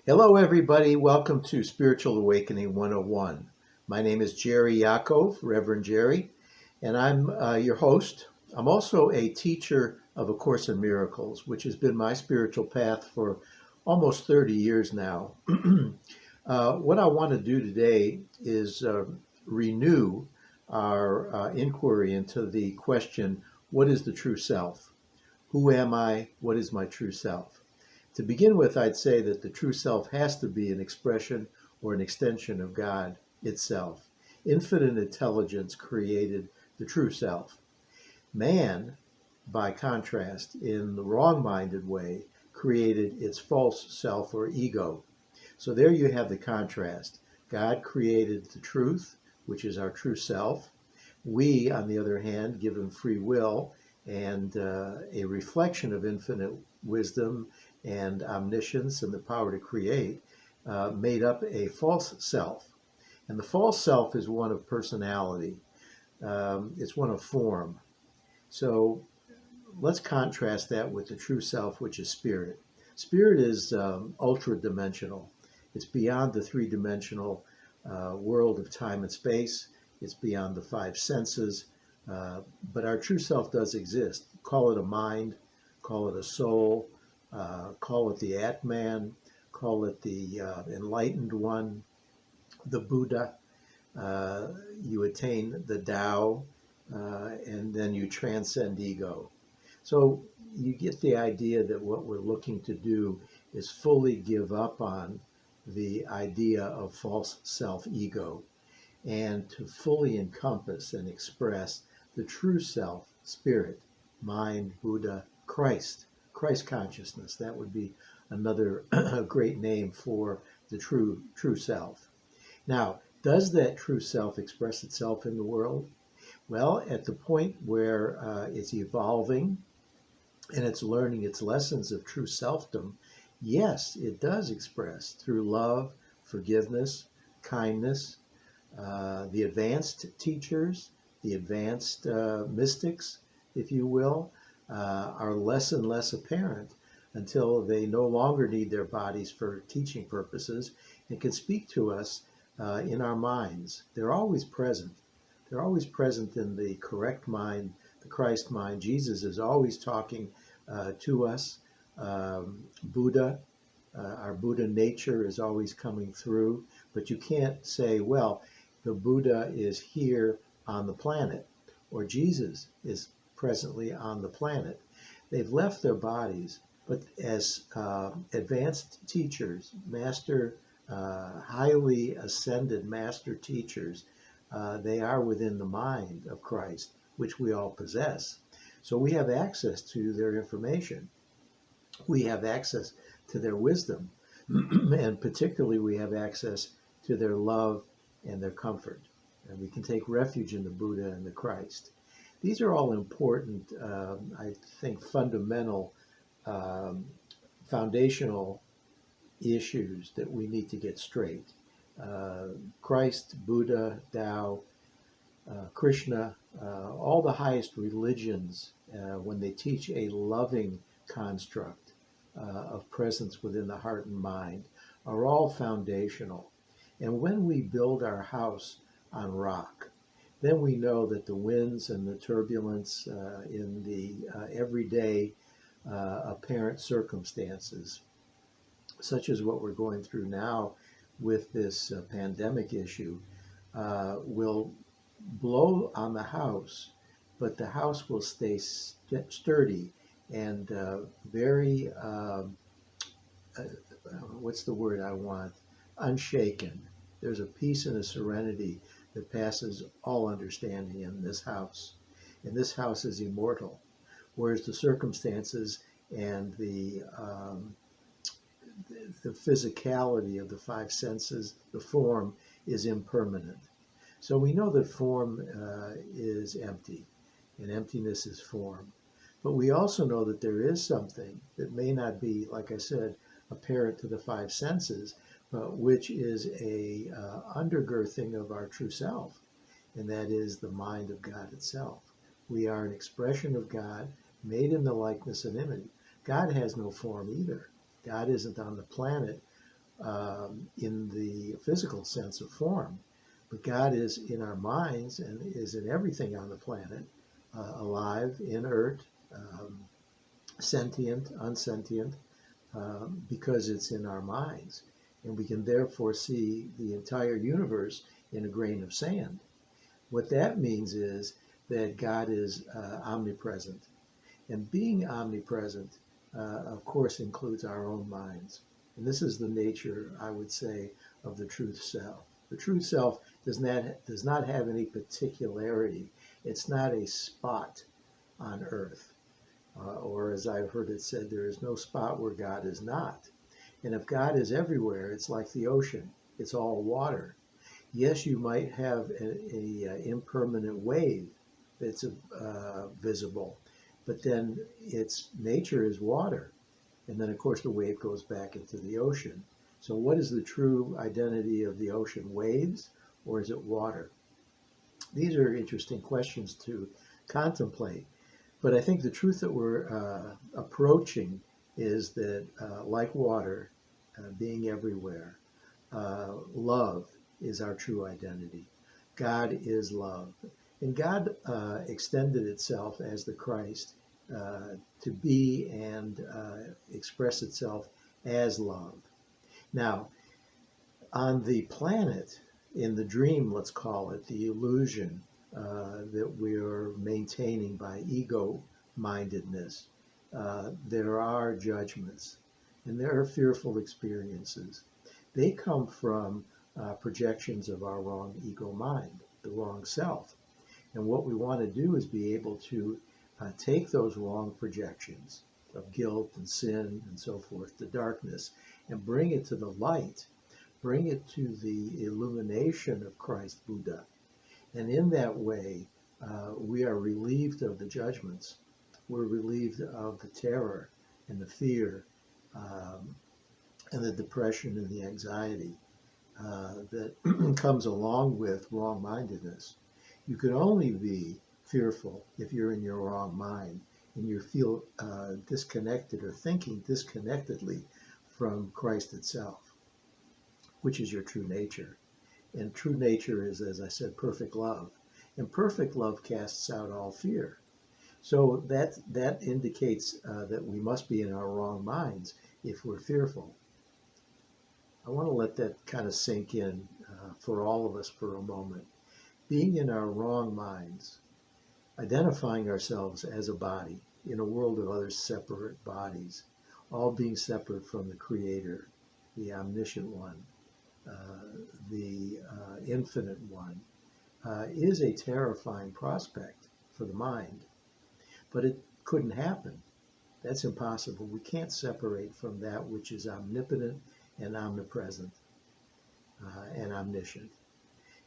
Hello, everybody. Welcome to Spiritual Awakening 101. My name is Jerry Yaakov, Reverend Jerry, and I'm your host. I'm also a teacher of A Course in Miracles, which has been my spiritual path for almost 30 years now. What I want to do today is renew our inquiry into the question, what is the true self? Who am I? What is my true self? To begin with, I'd say that the true self has to be an expression or an extension of God itself. Infinite intelligence created the true self. Man, by contrast, in the wrong-minded way, created its false self or ego. So there you have the contrast. God created the truth, which is our true self. We, on the other hand, given free will and a reflection of infinite wisdom and omniscience and the power to create, made up a false self. And the false self is one of personality. It's one of form. So let's contrast that with the true self, which is spirit. Spirit is ultra-dimensional. It's beyond the three-dimensional world of time and space. It's beyond the five senses. But our true self does exist. Call it a mind, call it a soul, call it the Atman, call it the enlightened one, the Buddha. You attain the Tao, and then you transcend ego. So you get the idea that what we're looking to do is fully give up on the idea of false self-ego and to fully encompass and express the true self, spirit, mind, Buddha, Christ consciousness. That would be another great name for the true self. Now, does that true self express itself in the world? Well, at the point where it's evolving and it's learning its lessons of true selfdom, yes, it does express through love, forgiveness, kindness. The advanced teachers, the advanced mystics, if you will, are less and less apparent until they no longer need their bodies for teaching purposes and can speak to us in our minds. They're always present. They're always present in the correct mind, the Christ mind. Jesus is always talking to us. Buddha, our Buddha nature is always coming through, but you can't say, well, the Buddha is here on the planet, or Jesus is presently on the planet. They've left their bodies, but as advanced teachers, highly ascended master teachers, they are within the mind of Christ, which we all possess. So we have access to their information. We have access to their wisdom, and particularly we have access to their love and their comfort. And we can take refuge in the Buddha and the Christ. These are all important, I think, fundamental, foundational issues that we need to get straight. Christ, Buddha, Tao, Krishna, all the highest religions, when they teach a loving construct of presence within the heart and mind, are all foundational. And when we build our house on rock, then we know that the winds and the turbulence in the everyday apparent circumstances, such as what we're going through now with this pandemic issue, will blow on the house, but the house will stay sturdy and very, what's the word I want? Unshaken. There's a peace and a serenity that passes all understanding in this house. And this house is immortal, whereas the circumstances and the physicality of the five senses, the form, is impermanent. So we know that form is empty, and emptiness is form. But we also know that there is something that may not be, like I said, apparent to the five senses, but which is a undergirding of our true self, and that is the mind of God itself. We are an expression of God, made in the likeness and image. God has no form either. God isn't on the planet in the physical sense of form. But God is in our minds and is in everything on the planet, alive, inert, sentient, unsentient, because it's in our minds. And we can therefore see the entire universe in a grain of sand. What that means is that God is omnipresent. And being omnipresent, of course, includes our own minds. And this is the nature, I would say, of the truth self. The truth self does not have any particularity. It's not a spot on earth. Or as I've heard it said, there is no spot where God is not. And if God is everywhere, it's like the ocean. It's all water. Yes, you might have a impermanent wave that's visible, but then its nature is water. And then, of course, the wave goes back into the ocean. So what is the true identity of the ocean? Waves, or is it water? These are interesting questions to contemplate. But I think the truth that we're approaching is that, like water, being everywhere, love is our true identity. God is love. And God extended itself as the Christ to be and express itself as love. Now, on the planet, in the dream, let's call it, the illusion that we're maintaining by ego-mindedness, there are judgments and there are fearful experiences. They come from projections of our wrong ego mind, the wrong self. And what we want to do is be able to take those wrong projections of guilt and sin and so forth, the darkness, and bring it to the light, bring it to the illumination of Christ Buddha. And in that way, we are relieved of the judgments. We're relieved of the terror and the fear and the depression and the anxiety that comes along with wrong-mindedness. You can only be fearful if you're in your wrong mind and you feel disconnected or thinking disconnectedly from Christ itself, which is your true nature. And true nature is, as I said, perfect love. And perfect love casts out all fear. So that indicates that we must be in our wrong minds if we're fearful. I want to let that kind of sink in for all of us for a moment. Being in our wrong minds, identifying ourselves as a body in a world of other separate bodies, all being separate from the Creator, the omniscient one, the infinite one, is a terrifying prospect for the mind. But it couldn't happen. That's impossible. We can't separate from that which is omnipotent and omnipresent and omniscient.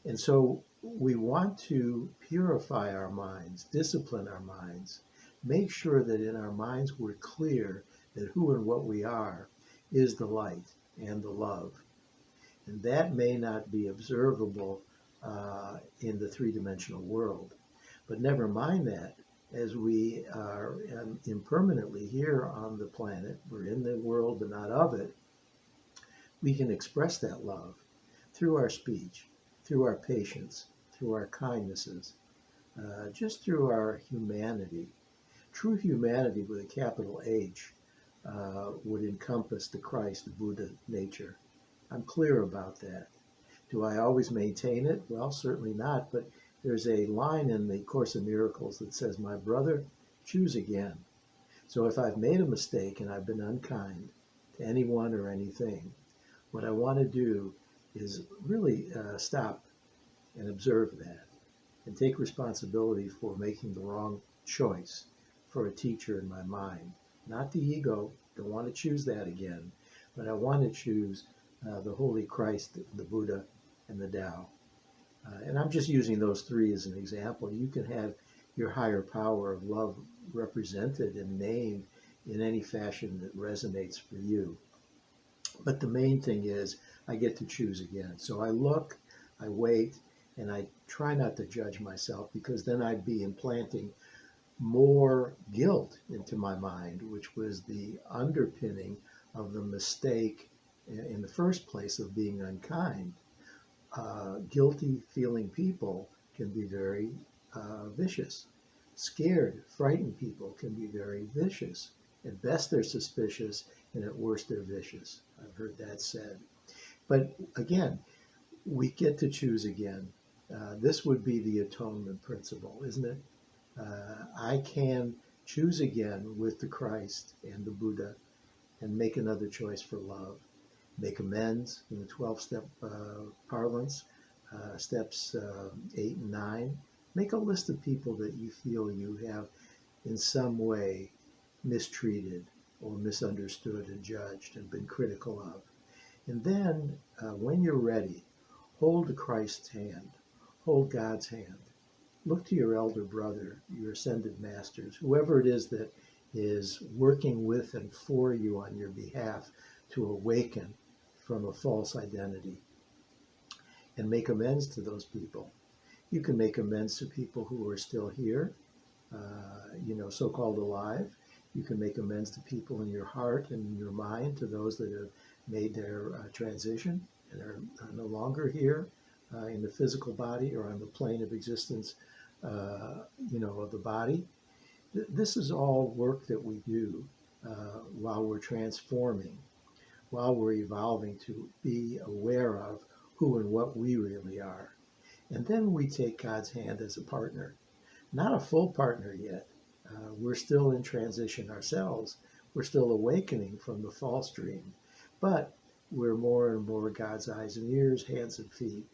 And so we want to purify our minds, discipline our minds, make sure that in our minds we're clear that who and what we are is the light and the love. And that may not be observable in the three-dimensional world. But never mind that, as we are impermanently here on the planet, we're in the world but not of it, we can express that love through our speech, through our patience, through our kindnesses, just through our humanity. True humanity with a capital H would encompass the Christ, the Buddha nature. I'm clear about that. Do I always maintain it? Well, certainly not, but there's a line in the Course in Miracles that says, "My brother, choose again." So if I've made a mistake and I've been unkind to anyone or anything, what I want to do is really stop and observe that and take responsibility for making the wrong choice for a teacher in my mind. Not the ego, don't want to choose that again, but I want to choose the Holy Christ, the Buddha, and the Tao. And I'm just using those three as an example. You can have your higher power of love represented and named in any fashion that resonates for you. But the main thing is I get to choose again. So I look, I wait, and I try not to judge myself, because then I'd be implanting more guilt into my mind, which was the underpinning of the mistake in the first place of being unkind. Guilty feeling people can be very vicious. Scared, frightened people can be very vicious. At best, they're suspicious, and at worst, they're vicious. I've heard that said. But again, we get to choose again. This would be the atonement principle, isn't it? I can choose again with the Christ and the Buddha and make another choice for love, make amends in the 12-step parlance, steps 8 and 9. Make a list of people that you feel you have in some way mistreated or misunderstood and judged and been critical of. And then, when you're ready, hold Christ's hand, hold God's hand. Look to your elder brother, your ascended masters, whoever it is that is working with and for you on your behalf to awaken from a false identity, and make amends to those people. You can make amends to people who are still here, so-called alive. You can make amends to people in your heart and in your mind, to those that have made their transition and are no longer here in the physical body or on the plane of existence, of the body. This is all work that we do while we're transforming, while we're evolving to be aware of who and what we really are. And then we take God's hand as a partner, not a full partner yet. We're still in transition ourselves. We're still awakening from the false dream, but we're more and more God's eyes and ears, hands and feet,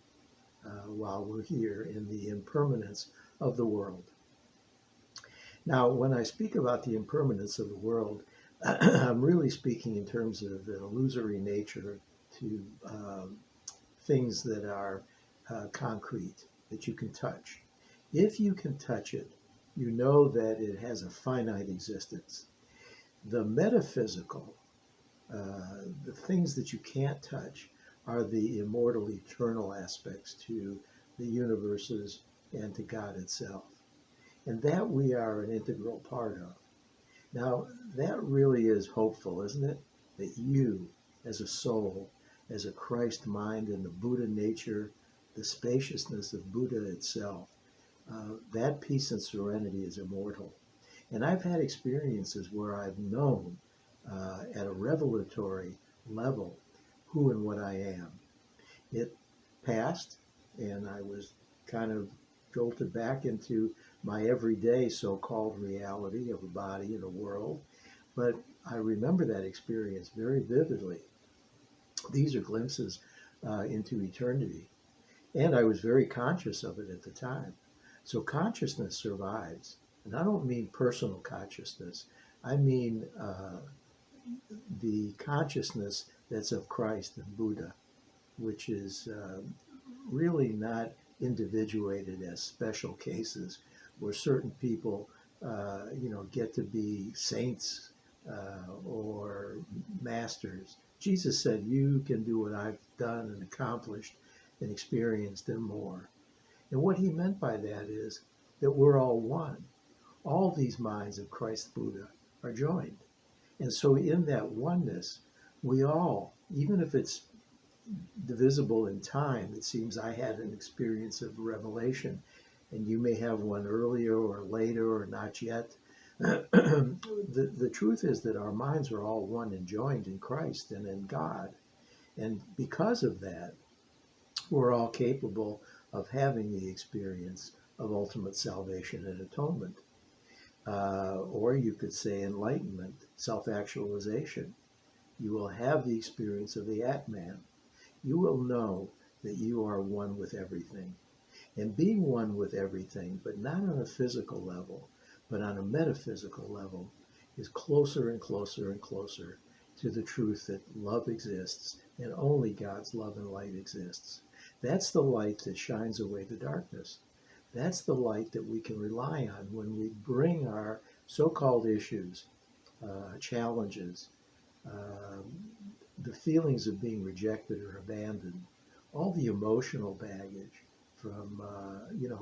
while we're here in the impermanence of the world. Now, when I speak about the impermanence of the world, I'm really speaking in terms of the illusory nature to things that are concrete, that you can touch. If you can touch it, you know that it has a finite existence. The metaphysical, the things that you can't touch, are the immortal, eternal aspects to the universes and to God itself. And that we are an integral part of. Now, that really is hopeful, isn't it? That you, as a soul, as a Christ mind and the Buddha nature, the spaciousness of Buddha itself, that peace and serenity is immortal. And I've had experiences where I've known at a revelatory level who and what I am. It passed, and I was kind of jolted back into my everyday so-called reality of a body and a world. But I remember that experience very vividly. These are glimpses into eternity. And I was very conscious of it at the time. So consciousness survives. And I don't mean personal consciousness. I mean the consciousness that's of Christ and Buddha, which is really not individuated as special cases where certain people, get to be saints or masters. Jesus said, you can do what I've done and accomplished and experienced and more. And what he meant by that is that we're all one. All these minds of Christ Buddha are joined. And so in that oneness, we all, even if it's divisible in time, it seems I had an experience of revelation, and you may have one earlier or later or not yet. The truth is that our minds are all one and joined in Christ and in God. And because of that, we're all capable of having the experience of ultimate salvation and atonement. Or you could say enlightenment, self-actualization. You will have the experience of the Atman. You will know that you are one with everything. And being one with everything, but not on a physical level, but on a metaphysical level, is closer and closer and closer to the truth that love exists and only God's love and light exists. That's the light that shines away the darkness. That's the light that we can rely on when we bring our so-called issues, challenges, the feelings of being rejected or abandoned, all the emotional baggage from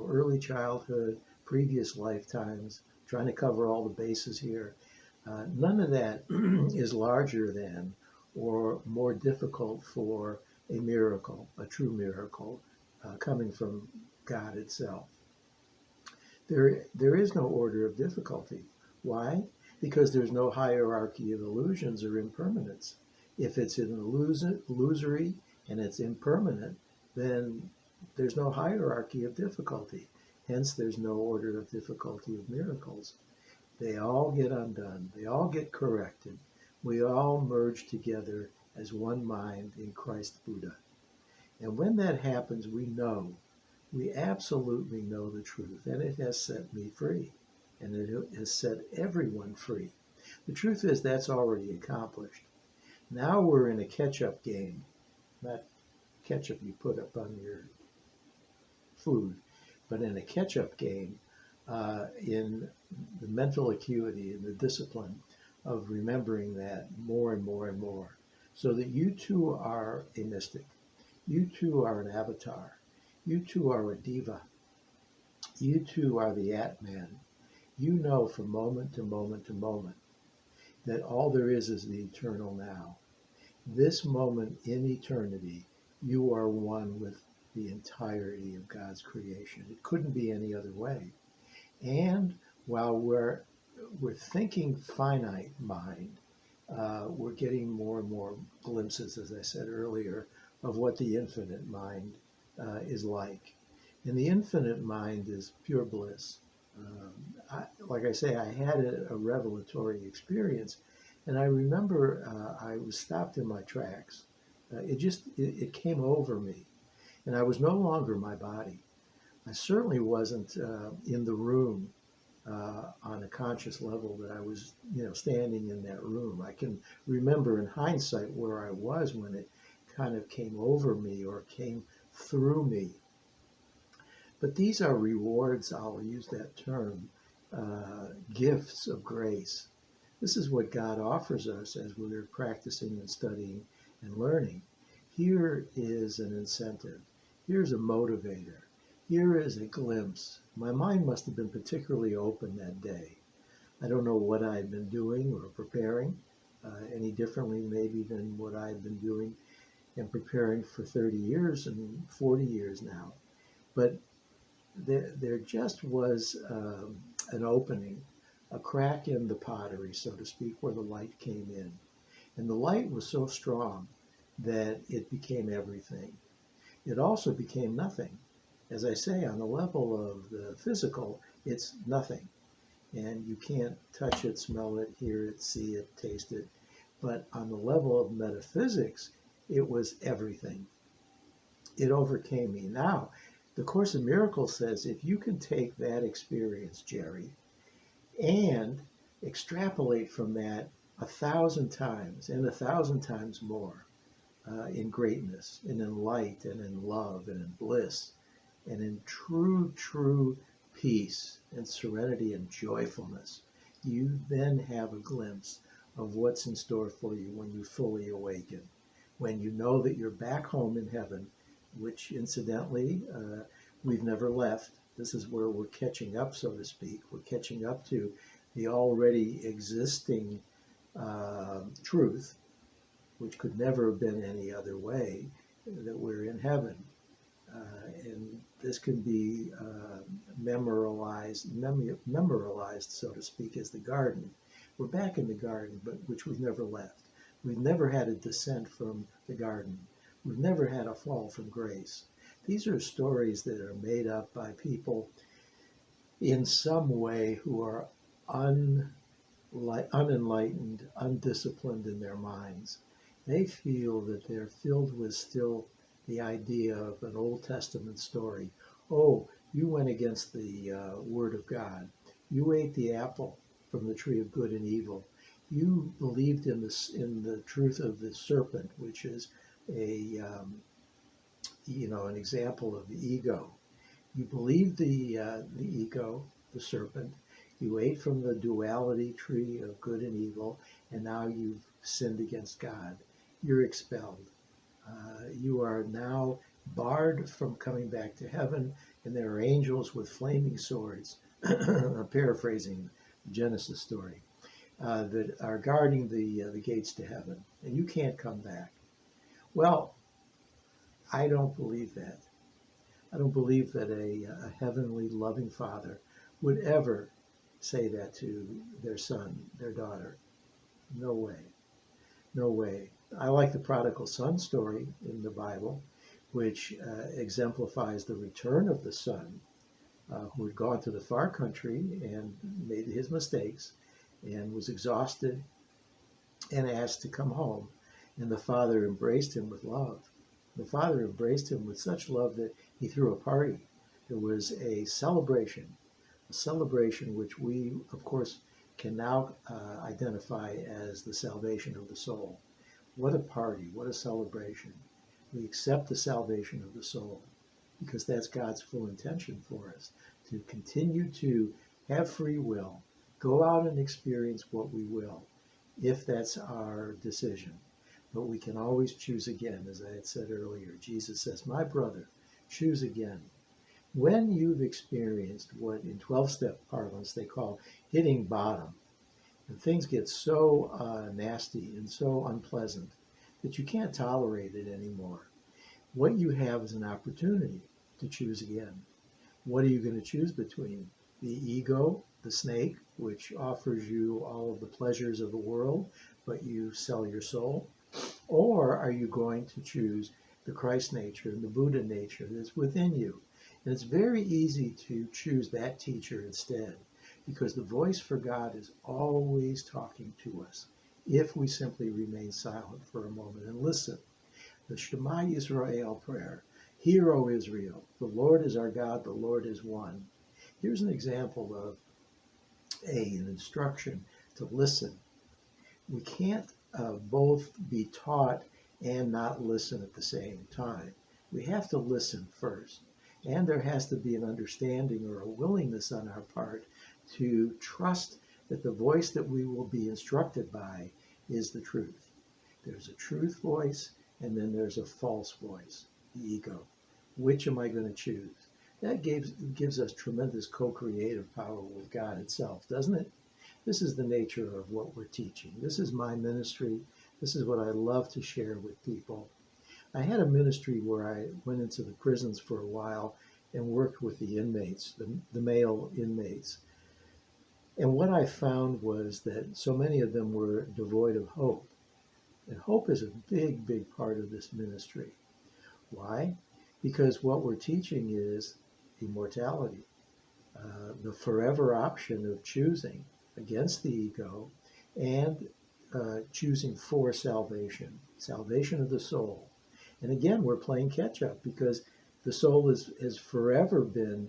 early childhood, previous lifetimes, trying to cover all the bases here. None of that is larger than or more difficult for a miracle, a true miracle, coming from God itself. There is no order of difficulty. Why? Because there's no hierarchy of illusions or impermanence. If it's an illusory and it's impermanent, then there's no hierarchy of difficulty. Hence, there's no order of difficulty of miracles. They all get undone. They all get corrected. We all merge together as one mind in Christ Buddha. And when that happens, we absolutely know the truth, and it has set me free, and it has set everyone free. The truth is that's already accomplished. Now we're in a catch-up game, not ketchup you put up on your food, but in a catch-up game in the mental acuity and the discipline of remembering that more and more and more, so that you too are a mystic. You too are an avatar. You too are a diva. You too are the Atman. You know from moment to moment to moment that all there is the eternal now. This moment in eternity, you are one with the entirety of God's creation. It couldn't be any other way. And while we're thinking finite mind, we're getting more and more glimpses, as I said earlier, of what the infinite mind is like. And the infinite mind is pure bliss. Like I say, I had a revelatory experience, and I remember I was stopped in my tracks. It came over me, and I was no longer my body. I certainly wasn't in the room on a conscious level that I was, standing in that room. I can remember in hindsight where I was when it kind of came over me or came through me. But these are rewards, I'll use that term, gifts of grace. This is what God offers us as we're practicing and studying and learning. Here is an incentive. Here's a motivator. Here is a glimpse. My mind must have been particularly open that day. I don't know what I'd been doing or preparing any differently maybe than what I've been doing and preparing for 30 years and 40 years now. But there just was an opening, a crack in the pottery, so to speak, where the light came in. And the light was so strong that it became everything. It also became nothing. As I say, on the level of the physical, it's nothing. And you can't touch it, smell it, hear it, see it, taste it. But on the level of metaphysics, it was everything. It overcame me. Now, the Course in Miracles says if you can take that experience, Jerry, and extrapolate from that 1,000 times and 1,000 times more in greatness and in light and in love and in bliss and in true peace and serenity and joyfulness, you then have a glimpse of what's in store for you when you fully awaken, when you know that you're back home in heaven, which incidentally, we've never left. This is where we're catching up, so to speak. We're catching up to the already existing truth, which could never have been any other way, that we're in heaven. And this can be memorialized, so to speak, as the garden. We're back in the garden, but which we've never left. We've never had a descent from the garden. We've never had a fall from grace. These are stories that are made up by people in some way who are unenlightened, undisciplined in their minds. They feel that they're filled with still the idea of an Old Testament story. Oh, you went against the Word of God. You ate the apple from the tree of good and evil. You believed in the truth of the serpent, which is an example of the ego. You believed the ego, the serpent. You ate from the duality tree of good and evil, and now you've sinned against God. You're expelled. You are now barred from coming back to heaven, and there are angels with flaming swords. I'm paraphrasing the Genesis story. that are guarding the gates to heaven, and you can't come back. Well, I don't believe that. I don't believe that a heavenly loving father would ever say that to their son, their daughter. No way. No way. I like the prodigal son story in the Bible, which exemplifies the return of the son who had gone to the far country and made his mistakes and was exhausted and asked to come home. And the father embraced him with love. The father embraced him with such love that he threw a party. There was a celebration which we, of course, can now identify as the salvation of the soul. What a party, what a celebration. We accept the salvation of the soul because that's God's full intention for us, to continue to have free will, go out and experience what we will, if that's our decision. But we can always choose again, as I had said earlier. Jesus says, my brother, choose again. When you've experienced what in 12-step parlance they call hitting bottom, and things get so nasty and so unpleasant that you can't tolerate it anymore, what you have is an opportunity to choose again. What are you going to choose between? The ego, the snake, which offers you all of the pleasures of the world, but you sell your soul? Or are you going to choose the Christ nature and the Buddha nature that's within you? And it's very easy to choose that teacher instead, because the voice for God is always talking to us if we simply remain silent for a moment and listen. The Shema Yisrael prayer. Hear, O Israel, the Lord is our God, the Lord is one. Here's an example of an instruction to listen. We can't both be taught and not listen at the same time. We have to listen first. And there has to be an understanding or a willingness on our part to trust that the voice that we will be instructed by is the truth. There's a truth voice, and then there's a false voice, the ego. Which am I going to choose? That gives us tremendous co-creative power with God itself, doesn't it? This is the nature of what we're teaching. This is my ministry. This is what I love to share with people. I had a ministry where I went into the prisons for a while and worked with the inmates, the male inmates. And what I found was that so many of them were devoid of hope. And hope is a big, big part of this ministry. Why? Because what we're teaching is immortality, the forever option of choosing against the ego and choosing for salvation, salvation of the soul. And again, we're playing catch up because the soul has forever been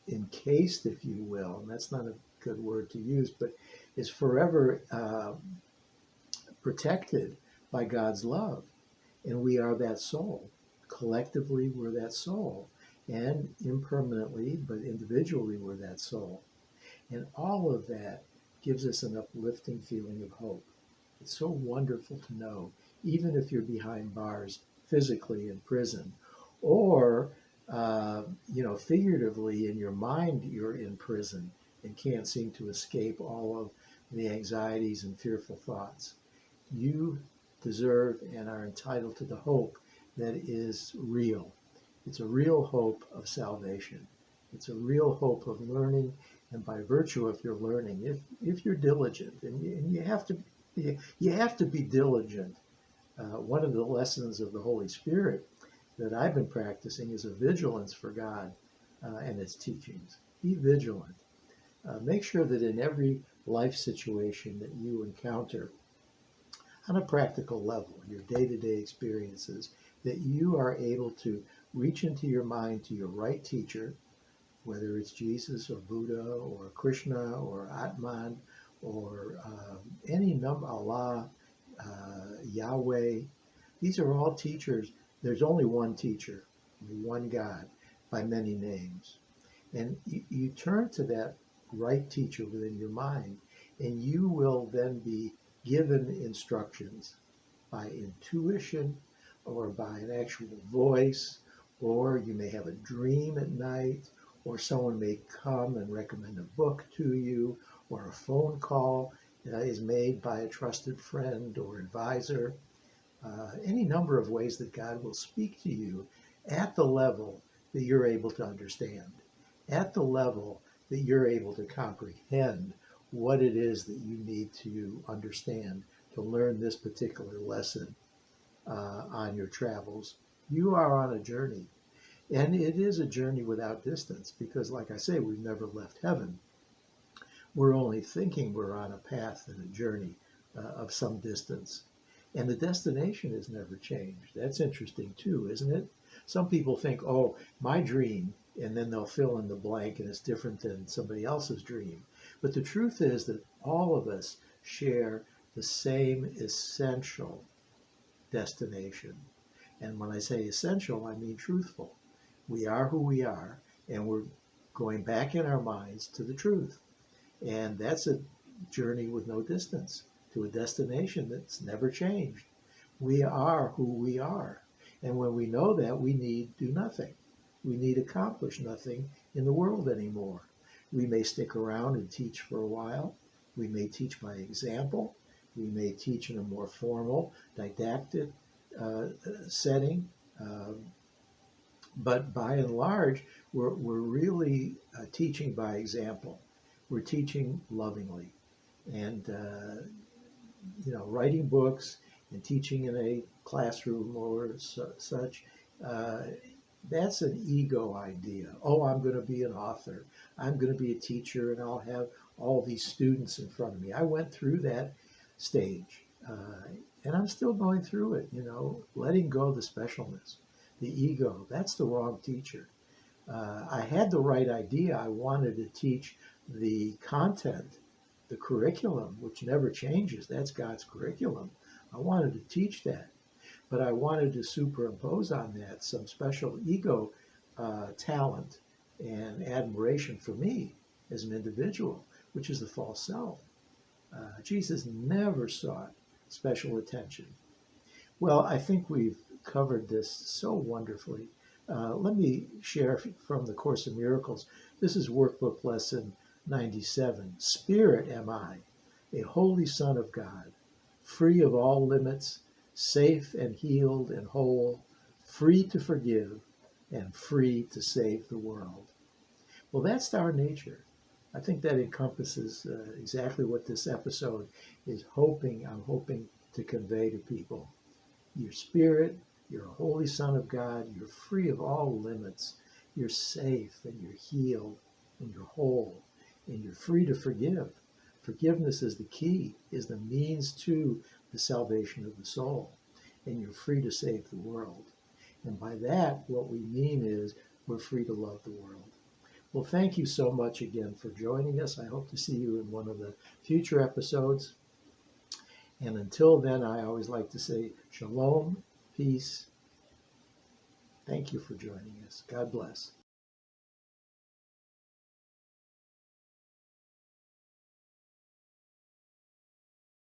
encased, if you will, and that's not a good word to use, but is forever protected by God's love. And we are that soul. Collectively, we're that soul. And impermanently, but individually, we're that soul. And all of that gives us an uplifting feeling of hope. It's so wonderful to know, even if you're behind bars physically in prison, or figuratively in your mind you're in prison and can't seem to escape all of the anxieties and fearful thoughts. You deserve and are entitled to the hope that is real. It's a real hope of salvation. It's a real hope of learning, and by virtue of your learning, if you're diligent, and you have to be diligent. One of the lessons of the Holy Spirit that I've been practicing is a vigilance for God and its teachings. Be vigilant. Make sure that in every life situation that you encounter, on a practical level, your day-to-day experiences, that you are able to reach into your mind to your right teacher, whether it's Jesus or Buddha or Krishna or Atman or any number, Allah, Yahweh. These are all teachers. There's only one teacher, only one God by many names. And you turn to that right teacher within your mind, and you will then be given instructions by intuition or by an actual voice, or you may have a dream at night, or someone may come and recommend a book to you or a phone call, is made by a trusted friend or advisor, any number of ways that God will speak to you at the level that you're able to understand, at the level that you're able to comprehend what it is that you need to understand to learn this particular lesson on your travels. You are on a journey. And it is a journey without distance because, like I say, we've never left heaven. We're only thinking we're on a path and a journey of some distance. And the destination has never changed. That's interesting too, isn't it? Some people think, oh, my dream, and then they'll fill in the blank and it's different than somebody else's dream. But the truth is that all of us share the same essential destination. And when I say essential, I mean truthful. We are who we are, and we're going back in our minds to the truth. And that's a journey with no distance to a destination that's never changed. We are who we are. And when we know that, we need do nothing. We need accomplish nothing in the world anymore. We may stick around and teach for a while. We may teach by example. We may teach in a more formal, didactic setting. But by and large, we're really teaching by example. We're teaching lovingly. And, writing books and teaching in a classroom or such, that's an ego idea. Oh, I'm going to be an author. I'm going to be a teacher and I'll have all these students in front of me. I went through that stage and I'm still going through it, letting go of the specialness, the ego. That's the wrong teacher. I had the right idea. I wanted to teach the content, the curriculum, which never changes. That's God's curriculum. I wanted to teach that. But I wanted to superimpose on that some special ego talent and admiration for me as an individual, which is the false self. Jesus never sought special attention. Well, I think we've covered this so wonderfully. Let me share from the Course in Miracles. This is workbook lesson 97. Spirit am I, a holy Son of God, free of all limits, safe and healed and whole, free to forgive and free to save the world. Well, that's our nature. I think that encompasses exactly what this episode is I'm hoping to convey to people. Your spirit, you're a holy Son of God, you're free of all limits, you're safe and you're healed and you're whole and you're free to forgive. Forgiveness is the key, is the means to the salvation of the soul, and you're free to save the world. And by that, what we mean is we're free to love the world. Well, thank you so much again for joining us. I hope to see you in one of the future episodes. And until then, I always like to say shalom, peace. Thank you for joining us. God bless.